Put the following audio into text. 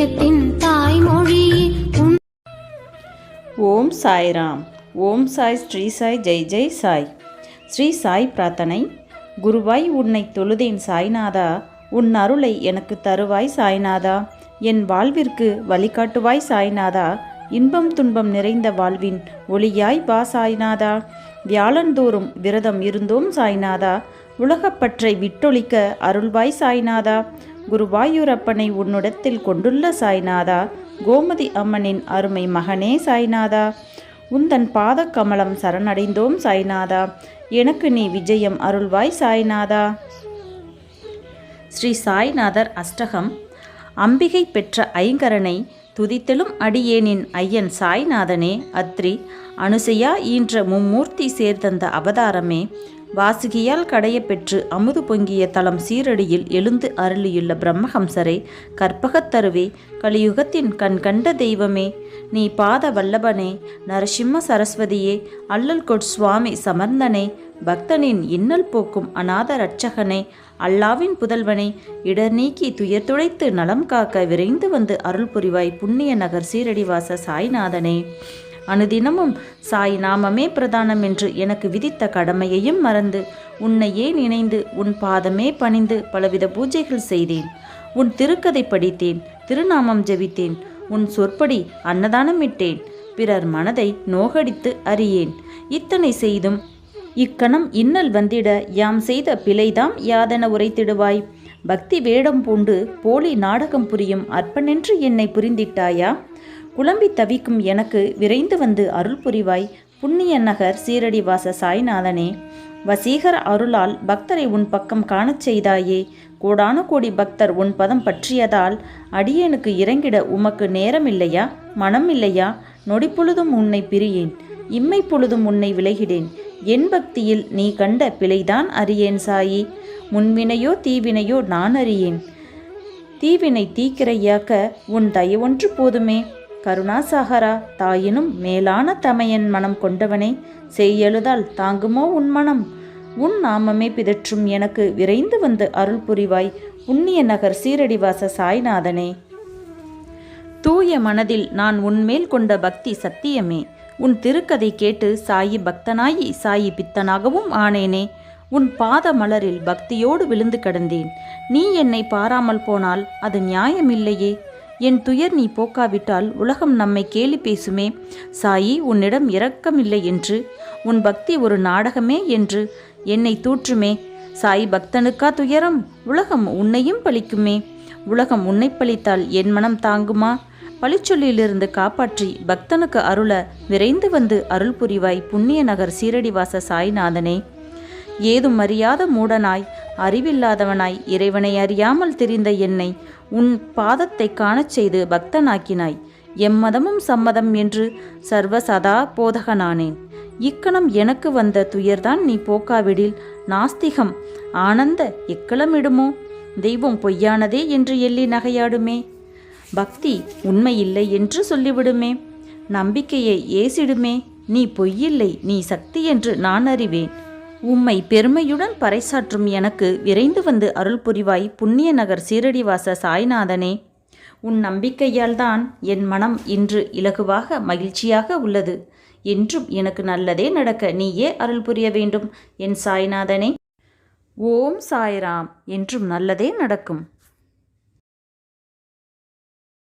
இதயத்தின் தாய்மொழியே. ஓம் சாய்ராம். ஓம் சாய் ஸ்ரீ சாய் ஜெய் ஜெய் சாய். ஸ்ரீ சாய் பிரார்த்தனை. குருவாய் உன்னை தொழுதேன் சாய்நாதா, உன் அருளை எனக்கு தருவாய் சாய்நாதா. என் வாழ்விற்கு வழிகாட்டுவாய் சாய்நாதா, இன்பம் துன்பம் நிறைந்த வாழ்வின் ஒளியாய் வா சாய்நாதா. வியாழந்தோறும் விரதம் இருந்தோம் சாய்நாதா, உலகப்பற்றை விட்டொழிக்க அருள்வாய் சாய்நாதா. குருவாயூரப்பனை உன்னிடத்தில் கொண்டுள்ள சாய்நாதா, கோமதி அம்மனின் அருமை மகனே சாய்நாதா. உந்தன் பாத கமலம் சரணடைந்தோம் சாய்நாதா, எனக்கு நீ விஜயம் அருள்வாய் சாய்நாதா. ஸ்ரீ சாய்நாதர் அஷ்டகம். அம்பிகை பெற்ற ஐங்கரனை துதித்தலும் அடியேனின் ஐயன் சாய்நாதனே, அத்ரி அனுசையா ஈன்ற மும்மூர்த்தி சேர்தந்த அவதாரமே, வாசுகியால் கடைய பெற்று அமுது பொங்கிய தலம் சீரடியில் எழுந்து அருளியுள்ள பிரம்மஹம்சரே, கற்பகத்தருவே, கலியுகத்தின் கண் கண்ட தெய்வமே, நீ பாத வல்லபனே, நரசிம்ம சரஸ்வதியே, அல்லல் கொட் சுவாமி சமர்ந்தனே, பக்தனின் இன்னல் போக்கும் அநாத ரட்சகனே, அல்லாவின் புதல்வனே, இடர் நீக்கி துயர் துடைத்து நலம் காக்க விரைந்து வந்து அருள் புரிவாய் புண்ணிய நகர் சீரடிவாச சாய்நாதனே. அனுதினமும் சாய் நாமமே பிரதானம் என்று எனக்கு விதித்த கடமையையும் மறந்து உன்னையே நினைந்து உன் பாதமே பணிந்து பலவித பூஜைகள் செய்தேன். உன் திருக்கதை படித்தேன், திருநாமம் ஜெபித்தேன், உன் சொற்படி அன்னதானமிட்டேன், பிறர் மனதை நோகடித்து அறியேன். இத்தனை செய்தும் இக்கணம் இன்னல் வந்திட யாம் செய்த பிழைதாம் யாதென உரைத்திடுவாய். பக்தி வேடம் பூண்டு போலி நாடகம் புரியும் அற்பனென்று என்னை புரிந்திட்டாயா? குழம்பி தவிக்கும் எனக்கு விரைந்து வந்து அருள் புரிவாய் புண்ணிய நகர் சீரடிவாச சாய்நாதனே. வசீகர அருளால் பக்தரை உன் பக்கம் காணச் செய்தாயே. கோடான கோடி பக்தர் உன் பதம் பற்றியதால் அடியேனுக்கு இறங்கிட உமக்கு நேரமில்லையா, மனம் இல்லையா? நொடி பொழுதும் உன்னை பிரியேன், இம்மை பொழுதும் உன்னை விலகிடேன். என் பக்தியில் நீ கண்ட பிழைதான் அறியேன் சாயி. முன்வினையோ தீவினையோ நான் அறியேன், தீவினை தீக்கிரையாக்க உன் தயவொன்று போதுமே. கருணாசாகரா, தாயினும் மேலான தமையன் மனம் கொண்டவனே, செய்யெழுதால் தாங்குமோ உன் மனம்? உன் நாமமே பிதற்றும் எனக்கு விரைந்து வந்து அருள் புரிவாய் புண்ணிய நகர் சீரடிவாச சாய்நாதனே. தூய மனதில் நான் உன்மேல் கொண்ட பக்தி சத்தியமே. உன் திருக்கதை கேட்டு சாயி பக்தனாயி சாயி பித்தனாகவும் ஆனேனே. உன் பாத மலரில் பக்தியோடு விழுந்து கிடந்தேன். நீ என்னை பாராமல் போனால் அது நியாயமில்லையே. என் துயர் நீ போக்காவிட்டால் உலகம் நம்மை கேலி பேசுமே. சாயி உன்னிடம் இரக்கமில்லை என்று, உன் பக்தி ஒரு நாடகமே என்று என்னை தூற்றுமே. சாய் பக்தனுக்கா துயரம்? உலகம் உன்னையும் பழிக்குமே. உலகம் உன்னை பழித்தால் என் மனம் தாங்குமா? பழிச்சொல்லிலிருந்து காப்பாற்றி பக்தனுக்கு அருள விரைந்து வந்து அருள் புரிவாய் புண்ணிய நகர் சீரடிவாச சாய்நாதனே. ஏதும் அறியாத மூடனாய் அறிவில்லாதவனாய் இறைவனை அறியாமல் திரிந்த என்னை உன் பாதத்தை காணச் செய்து பக்தனாக்கினாய். எம்மதமும் சம்மதம் என்று சர்வ சதா போதகனானேன். இக்கணம் எனக்கு வந்த துயர்தான் நீ போக்காவிடில் நாஸ்திகம் ஆனந்த எக்களமிடுமோ? தெய்வம் பொய்யானதே என்று எள்ளி நகையாடுமே. பக்தி உண்மையில்லை என்று சொல்லிவிடுமே. நம்பிக்கையை ஏசிடுமே. நீ பொய்யில்லை, நீ சக்தி என்று நான் அறிவேன். உம்மை பெருமையுடன் பறைசாற்றும் எனக்கு விரைந்து வந்து அருள் புரிவாய் புண்ணிய நகர் சீரடிவாச சாய்நாதனே. உன் நம்பிக்கையால் தான் என் மனம் இன்று இலகுவாக மகிழ்ச்சியாக உள்ளது. என்றும் எனக்கு நல்லதே நடக்க நீயே அருள் புரிய வேண்டும் என் சாய்நாதனே. ஓம் சாய்ராம். என்றும் நல்லதே நடக்கும்.